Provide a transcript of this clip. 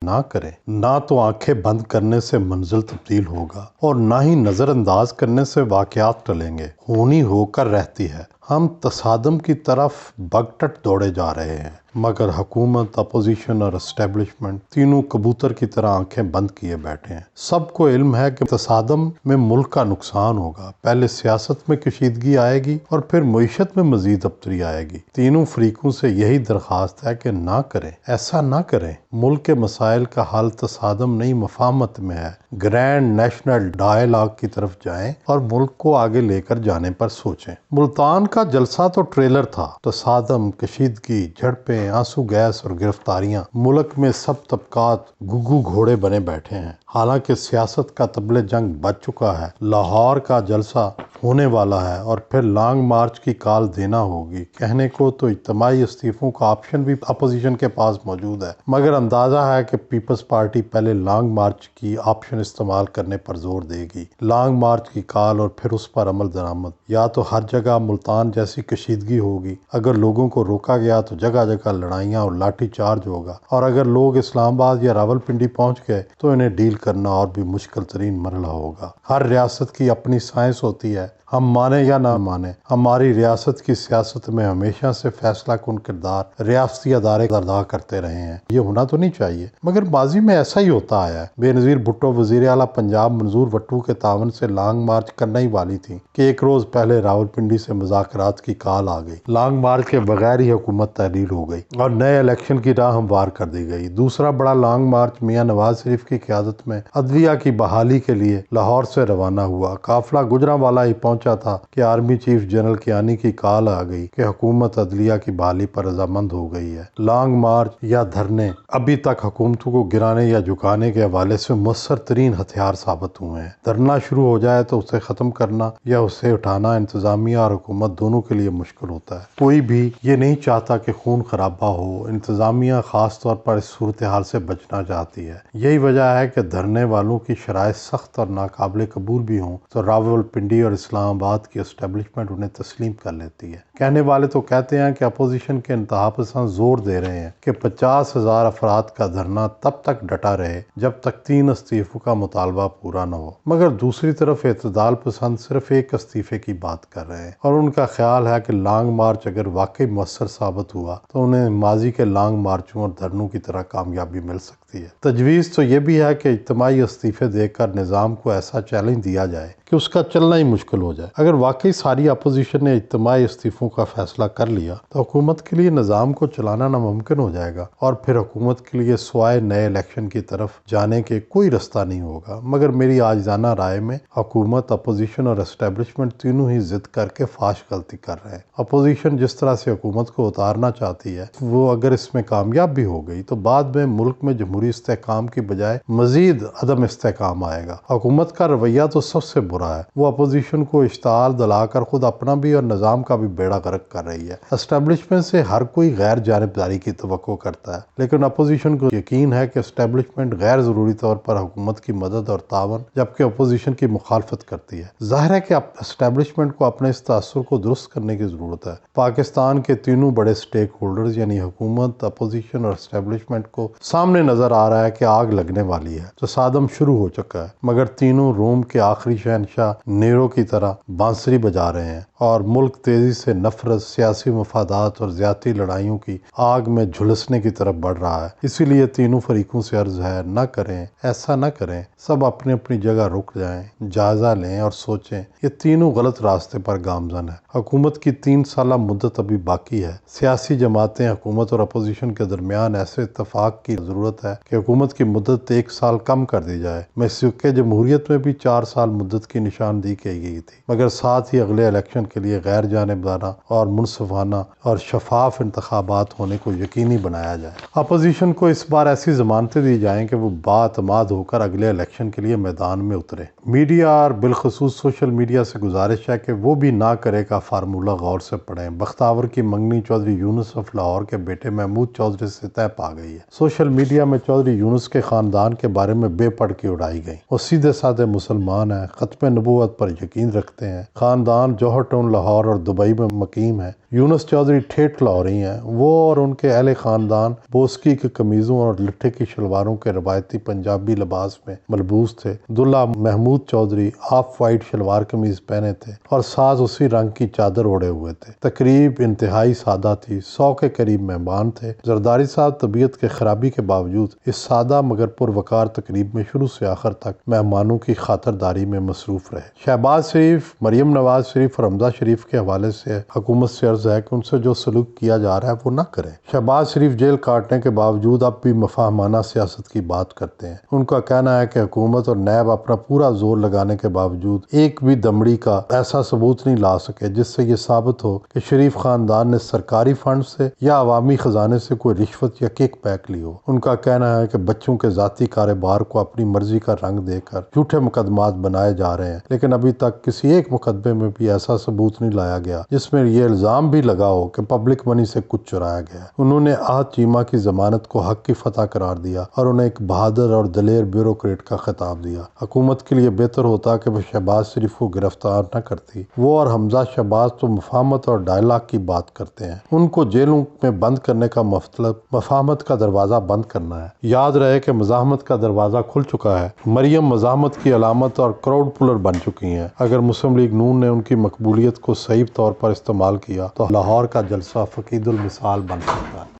نہ کریں۔ نہ تو آنکھیں بند کرنے سے منزل تبدیل ہوگا اور نہ ہی نظر انداز کرنے سے واقعات ٹلیں گے۔ ہونی ہو کر رہتی ہے۔ ہم تصادم کی طرف بگٹٹ دوڑے جا رہے ہیں، مگر حکومت، اپوزیشن اور اسٹیبلشمنٹ تینوں کبوتر کی طرح آنکھیں بند کیے بیٹھے ہیں۔ سب کو علم ہے کہ تصادم میں ملک کا نقصان ہوگا۔ پہلے سیاست میں کشیدگی آئے گی اور پھر معیشت میں مزید ابتری آئے گی۔ تینوں فریقوں سے یہی درخواست ہے کہ نہ کریں، ایسا نہ کریں۔ ملک کے مسائل کا حل تصادم نہیں، مفاہمت میں ہے۔ گرینڈ نیشنل ڈائیلاگ کی طرف جائیں اور ملک کو آگے لے کر جانے پر سوچیں۔ ملتان کا جلسہ تو ٹریلر تھا۔ تصادم، کشیدگی، جھڑپیں، آنسو گیس اور گرفتاریاں، ملک میں سب طبقات گگو گھوڑے بنے بیٹھے ہیں۔ حالانکہ سیاست کا طبل جنگ بج چکا ہے۔ لاہور کا جلسہ ہونے والا ہے اور پھر لانگ مارچ کی کال دینا ہوگی۔ کہنے کو تو اجتماعی استعفوں کا آپشن بھی اپوزیشن کے پاس موجود ہے، مگر اندازہ ہے کہ پیپلز پارٹی پہلے لانگ مارچ کی آپشن استعمال کرنے پر زور دے گی۔ لانگ مارچ کی کال اور پھر اس پر عمل درآمد۔ یا تو ہر جگہ ملتان جیسی کشیدگی ہوگی، اگر لوگوں کو روکا گیا تو جگہ جگہ لڑائیاں اور لاٹھی چارج ہوگا، اور اگر لوگ اسلام آباد یا راولپنڈی پہنچ گئے تو انہیں ڈیل کرنا اور بھی مشکل ترین مرحلہ ہوگا۔ ہر ریاست کی اپنی سائنس ہوتی ہے، ہم مانیں یا نہ مانیں۔ ہماری ریاست کی سیاست میں ہمیشہ سے فیصلہ کن کردار ریاستی ادارے ادا کرتے رہے ہیں۔ یہ ہونا تو نہیں چاہیے، مگر ماضی میں ایسا ہی ہوتا آیا ہے۔ بے نظیر بھٹو وزیر اعلیٰ پنجاب منظور وٹو کے تعاون سے لانگ مارچ کرنا ہی والی تھی کہ ایک روز پہلے راولپنڈی سے مذاکرات کی کال آ گئی۔ لانگ مارچ کے بغیر ہی حکومت تحلیل ہو گئی اور نئے الیکشن کی راہ ہموار کر دی گئی۔ دوسرا بڑا لانگ مارچ میاں نواز شریف کی قیادت میں عدلیہ کی بحالی کے لیے لاہور سے روانہ ہوا۔ قافلہ گجرانوالہ ہی پہنچا تھا کہ آرمی چیف جنرل کیانی کی کال آ گئی کہ حکومت عدلیہ کی بحالی پر رضامند ہو گئی ہے۔ لانگ مارچ یا دھرنے ابھی تک حکومتوں کو گرانے یا جھکانے کے حوالے سے مؤثر ترین ہتھیار ثابت ہوئے ہیں۔ دھرنا شروع ہو جائے تو اسے ختم کرنا یا اسے اٹھانا انتظامیہ اور حکومت دونوں کے لیے مشکل ہوتا ہے۔ کوئی بھی یہ نہیں چاہتا کہ خون خرابہ ہو۔ انتظامیہ خاص طور پر اس صورتحال سے بچنا چاہتی ہے۔ یہی وجہ ہے کہ دھرنے والوں کی شرائط سخت اور ناقابل قبول بھی ہوں تو راولپنڈی اور اسلام آباد کی اسٹیبلشمنٹ انہیں تسلیم کر لیتی ہے۔ کہنے والے تو کہتے ہیں کہ اپوزیشن کے انتہا پسند زور دے رہے ہیں کہ 50,000 افراد کا دھرنا تب تک ڈٹا رہے جب تک 3 استعفوں کا مطالبہ پورا نہ ہو، مگر دوسری طرف اعتدال پسند صرف ایک استعفے کی بات کر رہے ہیں، اور ان کا خیال ہے کہ لانگ مارچ اگر واقعی مؤثر ثابت ہوا تو انہیں ماضی کے لانگ مارچوں اور دھرنوں کی طرح کامیابی مل سکتی ہے۔ تجویز تو یہ بھی ہے کہ اجتماعی استعفے دے کر نظام کو ایسا چیلنج دیا جائے کہ اس کا چلنا ہی مشکل ہو جائے۔ اگر واقعی ساری اپوزیشن نے اجتماعی استعفوں کا فیصلہ کر لیا تو حکومت کے لیے نظام کو چلانا ناممکن ہو جائے گا اور پھر حکومت کے لیے سوائے نئے الیکشن کی طرف جانے کے کوئی رستہ نہیں ہوگا۔ مگر میری عاجزانہ رائے میں حکومت، اپوزیشن اور اسٹیبلشمنٹ تینوں ہی ضد کر کے فاش غلطی کر رہے ہیں۔ اپوزیشن جس طرح سے حکومت کو اتارنا چاہتی ہے وہ اگر اس میں کامیاب بھی ہو گئی تو بعد میں ملک میں جمہوری استحکام کی بجائے مزید عدم استحکام آئے گا۔ حکومت کا رویہ تو سب سے برا ہے، وہ اپوزیشن کو اشتعال دلا کر خود اپنا بھی اور نظام کا بھی بیڑا غرق کر رہی ہے۔ اسٹیبلشمنٹ سے ہر کوئی غیر جانبداری کی توقع کرتا ہے، لیکن اپوزیشن کو یقین ہے کہ اسٹیبلشمنٹ غیر ضروری طور پر حکومت کی مدد اور تعاون جبکہ اپوزیشن کی مخالفت کرتی ہے۔ ظاہر ہے کہ اسٹیبلشمنٹ کو اپنے اس تاثر کو درست کرنے کی ضرورت ہے۔ پاکستان کے تینوں بڑے سٹیک ہولڈرز یعنی حکومت، اپوزیشن اور اسٹیبلشمنٹ کو سامنے نظر آ رہا ہے کہ آگ لگنے والی ہے۔ تصادم شروع ہو چکا ہے، مگر تینوں روم کے آخری شہنشاہ نیرو کی طرح بانسری بجا رہے ہیں اور ملک تیزی سے نفرت، سیاسی مفادات اور ذاتی لڑائیوں کی آگ میں جھلسنے کی طرف بڑھ رہا ہے۔ اسی لیے تینوں فریقوں سے عرض ہے، نہ کریں، ایسا نہ کریں۔ سب اپنی اپنی جگہ رک جائیں، جائزہ لیں اور سوچیں۔ یہ تینوں غلط راستے پر گامزن ہے۔ حکومت کی 3 سالہ مدت ابھی باقی ہے۔ سیاسی جماعتیں، حکومت اور اپوزیشن کے درمیان ایسے اتفاق کی ضرورت ہے کہ حکومت کی مدت 1 سال کم کر دی جائے۔ مشرق جمہوریت میں بھی 4 سال مدت کی نشاندہی کی گئی تھی، مگر ساتھ ہی اگلے الیکشن کے لیے غیر جانبدارانہ اور منصفانہ اور شفاف انتخابات ہونے کو یقینی بنایا جائے۔ اپوزیشن کو اس بار ایسی ضمانتیں دی جائیں کہ وہ بااعتماد ہو کر اگلے الیکشن کے لیے میدان میں اترے۔ میڈیا اور بالخصوص سوشل میڈیا سے گزارش ہے کہ وہ بھی نہ کرے کا فارمولہ غور سے پڑھیں۔ بختاور کی منگنی چودھری یونس آف لاہور کے بیٹے محمود چودھری سے طے پا گئی ہے۔ سوشل میڈیا میں چودھری یونس کے خاندان کے بارے میں بے پڑھ کی اڑائی گئی۔ وہ سیدھے سادے مسلمان ہیں، ختم نبوت پر یقین رکھتے ہیں، خاندان جوہر ٹاؤن لاہور اور دبئی میں مقیم ہے۔ یونس چودھری ٹھیٹھ لاہوری ہیں، وہ اور ان کے اہل خاندان بوسکی کے قمیضوں اور لٹھے کی شلواروں کے روایتی پنجابی لباس میں ملبوس تھے۔ دلہا محمود چودھری آف وائٹ شلوار قمیض پہنے تھے اور ساز اسی رنگ کی چادر اوڑھے ہوئے تھے۔ تقریب انتہائی سادہ تھی، 100 کے قریب مہمان تھے۔ زرداری صاحب طبیعت کے خرابی کے باوجود اس سادہ مگر پروقار تقریب میں شروع سے آخر تک مہمانوں کی خاطرداری میں مصروف رہے۔ شہباز شریف، مریم نواز شریف اور حمزہ شریف کے حوالے سے حکومت سے عرض ہے کہ ان سے جو سلوک کیا جا رہا ہے وہ نہ کریں۔ شہباز شریف جیل کاٹنے کے باوجود اب بھی مفاہمانہ سیاست کی بات کرتے ہیں۔ ان کا کہنا ہے کہ حکومت اور نیب اپنا پورا زور لگانے کے باوجود ایک بھی دمڑی کا ایسا ثبوت نہیں لا سکے جس سے یہ ثابت ہو کہ شریف خاندان نے سرکاری فنڈ سے یا عوامی خزانے سے کوئی رشوت یا کک بیک لی ہو۔ ان کا کہنا ہے کہ بچوں کے ذاتی کاروبار کو اپنی مرضی کا رنگ دے کر جھوٹے مقدمات بنائے جا رہے ہیں، لیکن ابھی تک کسی ایک مقدمے میں بھی ایسا ثبوت نہیں لایا گیا جس میں یہ الزام بھی لگا ہو کہ پبلک منی سے کچھ چرایا گیا ہے۔ انہوں نے احد چیمہ کی ضمانت کو حق کی فتح قرار دیا اور انہیں ایک بہادر اور دلیر بیوروکریٹ کا خطاب دیا۔ حکومت کے لیے بہتر ہوتا کہ وہ شہباز شریف کو گرفتار نہ کرتی۔ وہ اور حمزہ شہباز تو مفاہمت اور ڈائلاگ کی بات کرتے ہیں، ان کو جیلوں میں بند کرنے کا مطلب مفاہمت کا دروازہ بند کرنا ہے۔ یاد رہے کہ مزاحمت کا دروازہ کھل چکا ہے۔ مریم مزاحمت کی علامت اور کراؤڈ پولر بن چکی ہیں۔ اگر مسلم لیگ نون نے ان کی مقبولیت کو صحیح طور پر استعمال کیا تو لاہور کا جلسہ فقید المثال بن سکتا ہے۔